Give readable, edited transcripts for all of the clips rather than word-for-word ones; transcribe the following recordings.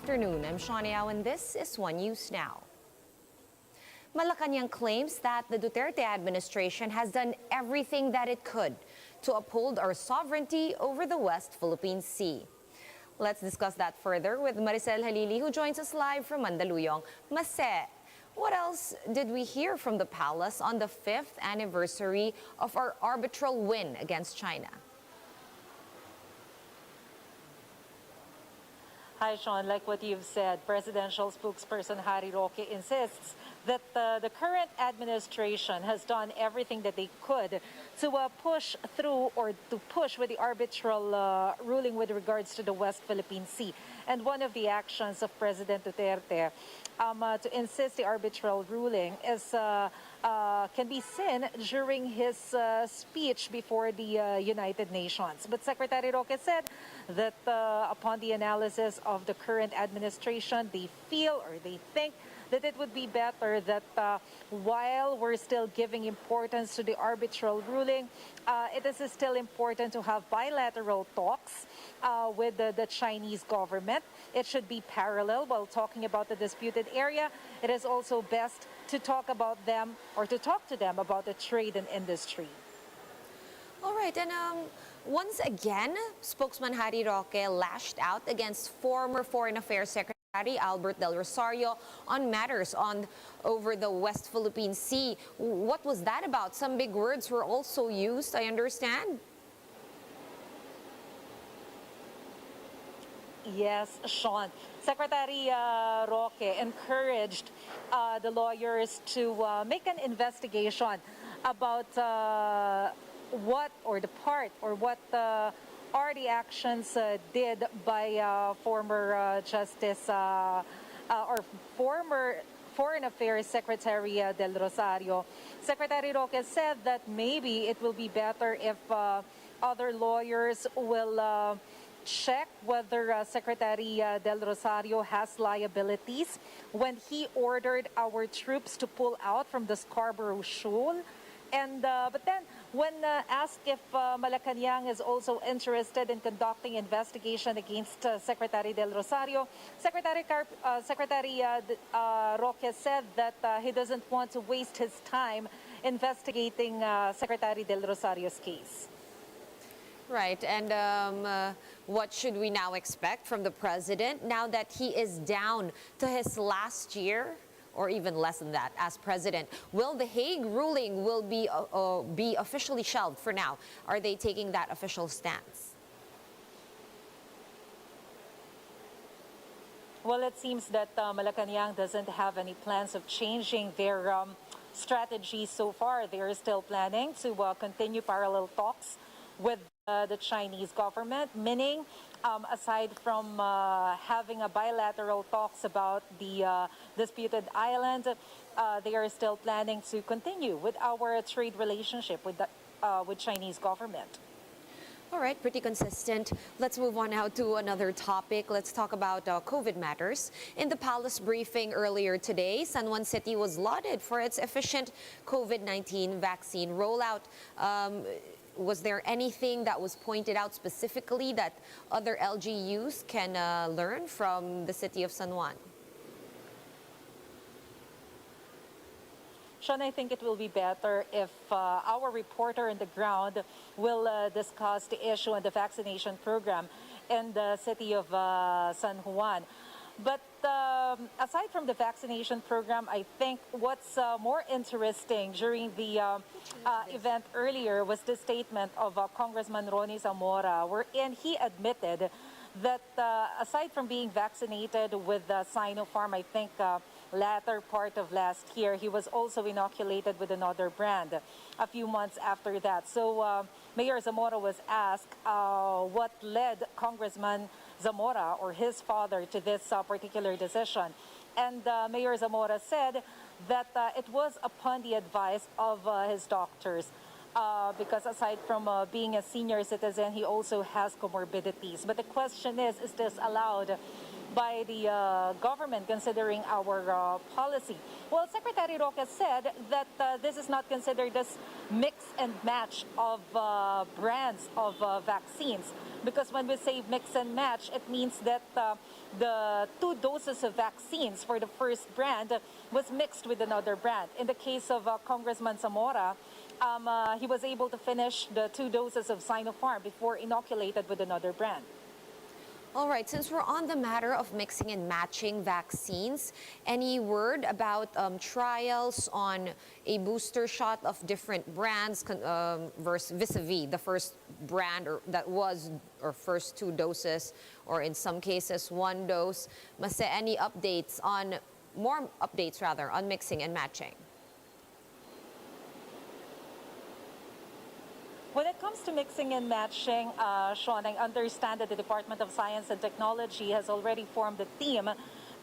afternoon. I'm Shawnee Au, and this is One News Now. Malacanang claims that the Duterte administration has done everything that it could to uphold our sovereignty over the West Philippine Sea. Let's discuss that further with Maricel Halili, who joins us live from Mandaluyong. Mase, what else did we hear from the palace on the 5th anniversary of our arbitral win against China? Hi, Sean. Like what you've said, presidential spokesperson ROQUE insists that the current administration has done everything that they could to push through or to push with the arbitral ruling with regards to the West Philippine Sea. And one of the actions of President Duterte to insist the arbitral ruling is can be seen during his speech before the United Nations. But Secretary Roque said that upon the analysis of the current administration, they feel or they think that it would be better that while we're still giving importance to the arbitral ruling, it is still important to have bilateral talks with the Chinese government. It should be parallel while talking about the disputed area. It is also best to talk about them or to talk to them about the trade and industry. All right, and once again, spokesman Harry Roque lashed out against former Foreign Affairs Secretary Albert Del Rosario on matters over the West Philippine Sea. What was that about? Some big words were also used, I understand. Yes, Sean. Secretary Roque encouraged the lawyers to make an investigation about what are the actions did by former Justice or former Foreign Affairs Secretary Del Rosario. Secretary Roque said that maybe it will be better if other lawyers will check whether Secretary Del Rosario has liabilities when he ordered our troops to pull out from the Scarborough Shoal. And but then, when asked if Malacanang is also interested in conducting investigation against Secretary Del Rosario, Secretary Roque said that he doesn't want to waste his time investigating Secretary Del Rosario's case. Right, and what should we now expect from the president now that he is down to his last year? Or even less than that, as president? Will the Hague ruling be officially shelved for now? Are they taking that official stance? Well, it seems that Malacanang doesn't have any plans of changing their strategy so far. They are still planning to continue parallel talks with the Chinese government, meaning aside from having a bilateral talks about the disputed island, they are still planning to continue with our trade relationship with Chinese government. All right, pretty consistent. Let's move on now to another topic. Let's talk about COVID matters. In the palace briefing earlier today, San Juan City was lauded for its efficient COVID-19 vaccine rollout. Was there anything that was pointed out specifically that other LGUs can learn from the city of San Juan? Sean, I think it will be better if our reporter on the ground will discuss the issue and the vaccination program in the city of San Juan. But aside from the vaccination program, I think what's more interesting during the event earlier was the statement of Congressman Ronnie Zamora, wherein he admitted that aside from being vaccinated with Sinopharm, I think latter part of last year, he was also inoculated with another brand a few months after that. So Mayor Zamora was asked what led Congressman Zamora or his father to this particular decision. And Mayor Zamora said that it was upon the advice of his doctors. Because aside from being a senior citizen, he also has comorbidities. But the question is this allowed by the government considering our policy. Well, Secretary Roque said that this is not considered as mix and match of brands of vaccines, because when we say mix and match, it means that the 2 doses of vaccines for the first brand was mixed with another brand. In the case of Congressman Zamora, he was able to finish the 2 doses of Sinopharm before inoculated with another brand. All right, since we're on the matter of mixing and matching vaccines, any word about trials on a booster shot of different brands vis-a-vis the first brand or first 2 doses, or in some cases 1 dose? Mase, any updates on, more updates rather, on mixing and matching? When it comes to mixing and matching, Sean, I understand that the Department of Science and Technology has already formed a team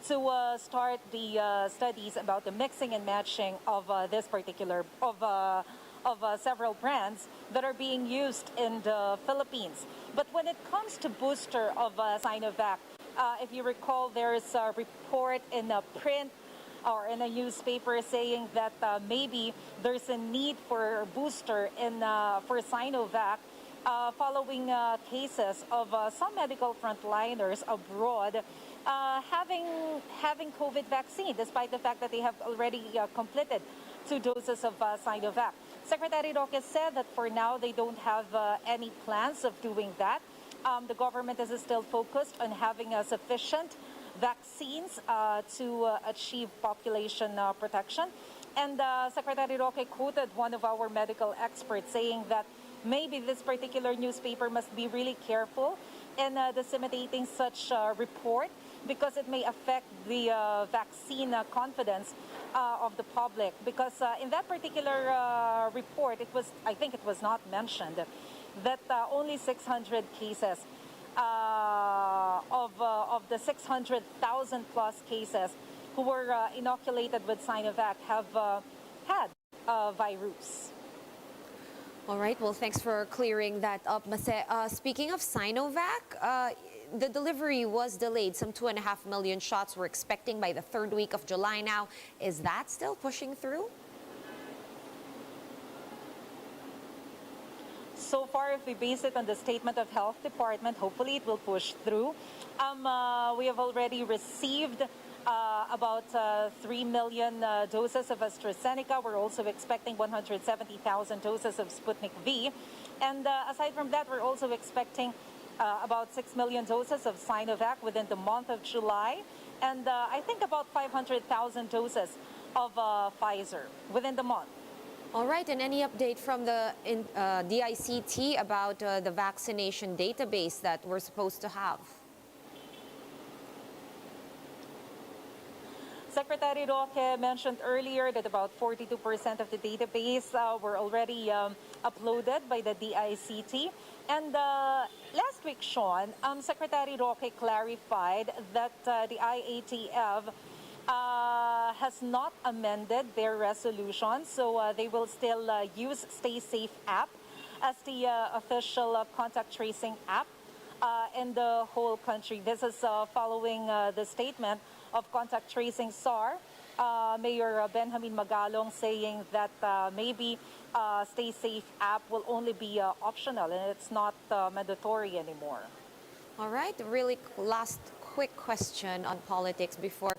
to start the studies about the mixing and matching of this particular, of several brands that are being used in the Philippines. But when it comes to booster of SINOVAC, if you recall, there is a report in a print or in a newspaper saying that maybe there's a need for a booster for SINOVAC following cases of some medical frontliners abroad having COVID vaccine, despite the fact that they have already completed 2 doses of SINOVAC. Secretary Roque said that for now they don't have any plans of doing that. The government is still focused on having sufficient vaccines to achieve population protection. And Secretary Roque quoted one of our medical experts saying that maybe this particular newspaper must be really careful in disseminating such report, because it may affect the vaccine confidence of the public. Because in that particular report, I think it was not mentioned that only 600 cases of the 600,000 plus cases who were inoculated with SINOVAC have had virus. All right, well, thanks for clearing that up, Mase. Speaking of SINOVAC, the delivery was delayed. Some 2.5 million shots we're expecting by the 3rd week of July now. Is that still pushing through? So far, if we base it on the statement of Health Department, hopefully it will push through. We have already received about 3 million doses of AstraZeneca. We're also expecting 170,000 doses of Sputnik V. And aside from that, we're also expecting about 6 million doses of SINOVAC within the month of July. And I think about 500,000 doses of Pfizer within the month. All right, and any update from the DICT about the vaccination database that we're supposed to have? Secretary Roque mentioned earlier that about 42% of the database were already uploaded by the DICT. And last week, Sean, Secretary Roque clarified that the IATF has not amended their resolution, so they will still use Stay Safe app as the official contact tracing app in the whole country. This is following the statement of contact tracing SAR, Mayor Benjamin Magalong, saying that maybe Stay Safe app will only be optional and it's not mandatory anymore. All right, really last quick question on politics before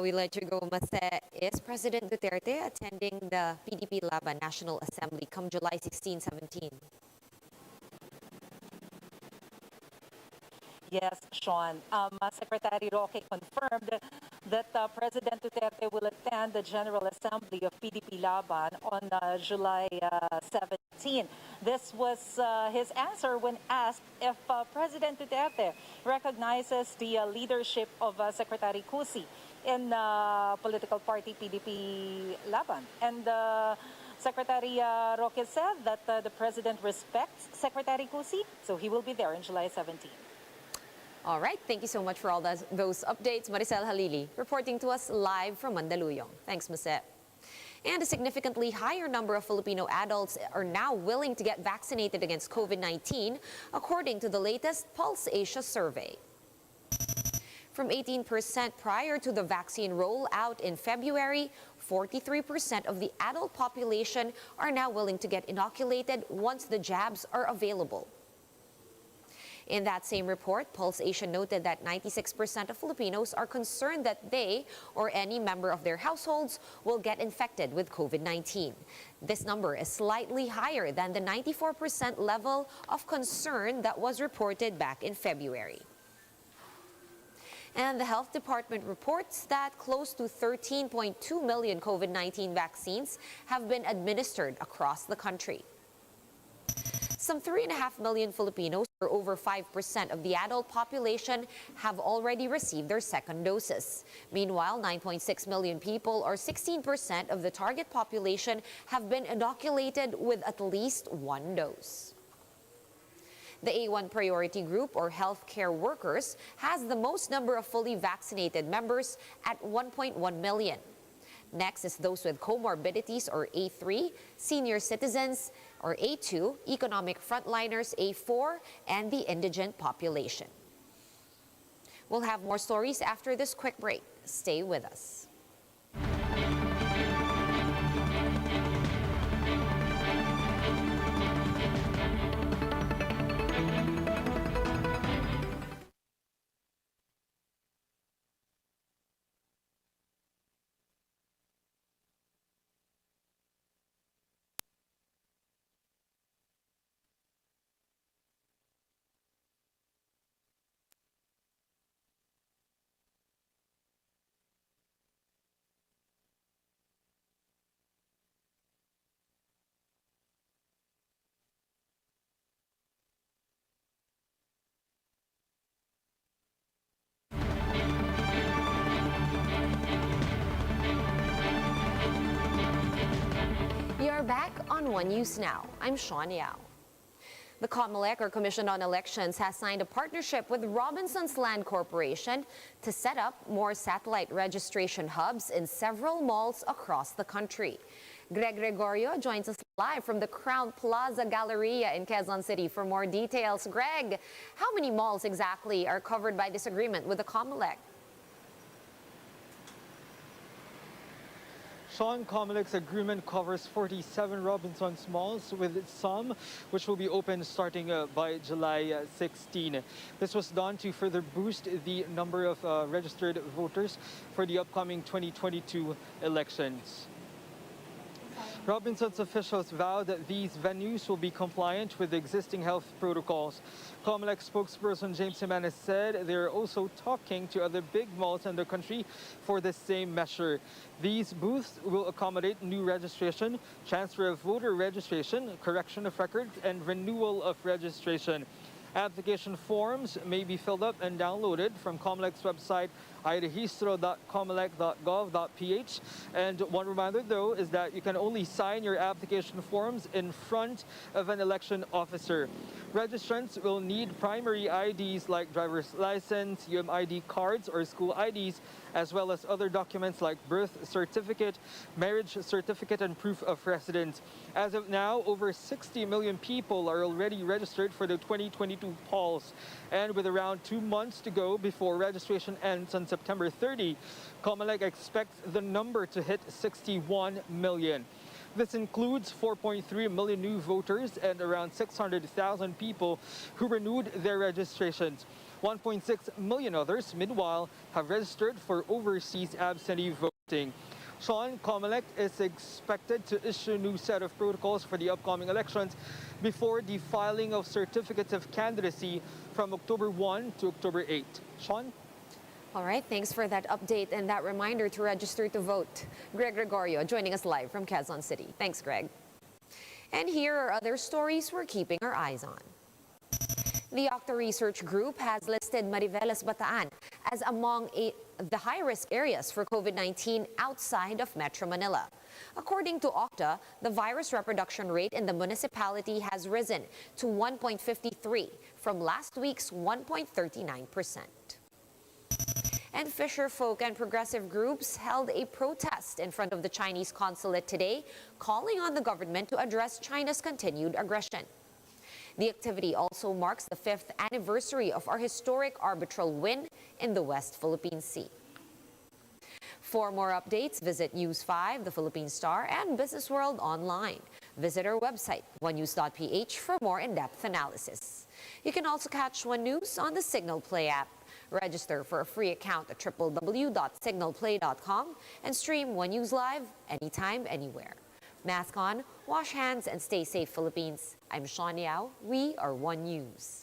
we let you go, Mase. Is President Duterte attending the PDP-LABAN National Assembly come July 16-17? Yes, Sean. Secretary Roque confirmed that President Duterte will attend the General Assembly of PDP-LABAN on July 17. This was his answer when asked if President Duterte recognizes the leadership of Secretary Cusi in political party PDP-LABAN. And Secretary Roque said that the President respects Secretary Cusi, so he will be there on July 17. All right, thank you so much for all those updates. Maricel Halili reporting to us live from Mandaluyong. Thanks, Mase. And a significantly higher number of Filipino adults are now willing to get vaccinated against COVID-19, according to the latest Pulse Asia survey. From 18% prior to the vaccine rollout in February, 43% of the adult population are now willing to get inoculated once the jabs are available. In that same report, Pulse Asia noted that 96% of Filipinos are concerned that they or any member of their households will get infected with COVID-19. This number is slightly higher than the 94% level of concern that was reported back in February. And the Health Department reports that close to 13.2 million COVID-19 vaccines have been administered across the country. Some 3.5 million Filipinos, or over 5% of the adult population, have already received their second doses. Meanwhile, 9.6 million people, or 16% of the target population, have been inoculated with at least one dose. The A1 priority group, or healthcare workers, has the most number of fully vaccinated members at 1.1 million. Next is those with comorbidities, or A3, senior citizens, or A2, economic frontliners, A4, and the indigent population. We'll have more stories after this quick break. Stay with us. You're back on One News Now. I'm Sean Yao. The COMELEC, or Commission on Elections, has signed a partnership with Robinson's Land Corporation to set up more satellite registration hubs in several malls across the country. Greg Gregorio joins us live from the Crown Plaza Galleria in Quezon City for more details. Greg, how many malls exactly are covered by this agreement with the COMELEC? Sean, COMELEC's agreement covers 47 Robinson's malls, with some which will be open starting by July 16. This was done to further boost the number of registered voters for the upcoming 2022 elections. Robinson's officials vowed that these venues will be compliant with existing health protocols. COMELEC spokesperson James Jimenez said they're also talking to other big malls in the country for the same measure. These booths will accommodate new registration, transfer of voter registration, correction of records, and renewal of registration. Application forms may be filled up and downloaded from COMELEC's website, iregistro.comelec.gov.ph. And one reminder, though, is that you can only sign your application forms in front of an election officer. Registrants will need primary IDs like driver's license, UMID cards, or school IDs, as well as other documents like birth certificate, marriage certificate, and proof of residence. As of now, over 60 million people are already registered for the 2022 polls. And with around 2 months to go before registration ends on September 30, COMELEC expects the number to hit 61 million. This includes 4.3 million new voters and around 600,000 people who renewed their registrations. 1.6 million others, meanwhile, have registered for overseas absentee voting. Sean, COMELEC is expected to issue a new set of protocols for the upcoming elections before the filing of certificates of candidacy from October 1 to October 8. Sean? All right, thanks for that update and that reminder to register to vote. Greg Gregorio joining us live from Quezon City. Thanks, Greg. And here are other stories we're keeping our eyes on. The Octa Research Group has listed Mariveles, Bataan as among the high-risk areas for COVID-19 outside of Metro Manila. According to Octa, the virus reproduction rate in the municipality has risen to 1.53 from last week's 1.39%. And FISHERFOK and progressive groups held a protest in front of the Chinese consulate today, calling on the government to address China's continued aggression. The activity also marks the 5th anniversary of our historic arbitral win in the West Philippine Sea. For more updates, visit News 5, the Philippine Star, and Business World online. Visit our website, onenews.ph, for more in-depth analysis. You can also catch One News on the Signal Play app. Register for a free account at www.signalplay.com and stream One News live anytime, anywhere. Mask on, wash hands, and stay safe, Philippines. I'm Sean Yao. We are One News.